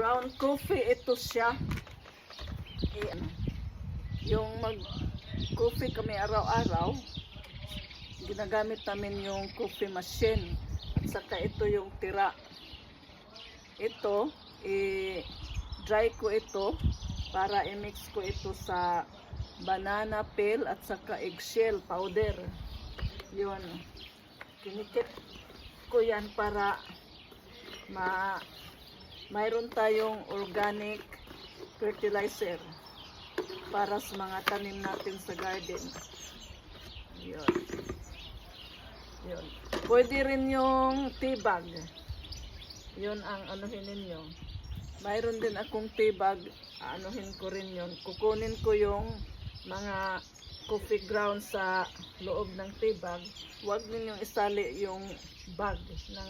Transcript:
Ground coffee ito siya. Yung mag-coffee kami araw-araw, ginagamit namin yung coffee machine. At saka ito yung tira. Ito, dry ko ito para i-mix ko ito sa banana peel at saka eggshell powder. Yun. Kinikit ko yan para mayroon tayong organic fertilizer para sa mga tanim natin sa garden. Yun. Yun. Pwede rin yung tea bag. Yun ang anuhin ninyo. Mayroon din akong tea bag. Anuhin ko rin yun. Kukunin ko yung mga coffee ground sa loob ng tea bag. Huwag ninyong isali yung bag ng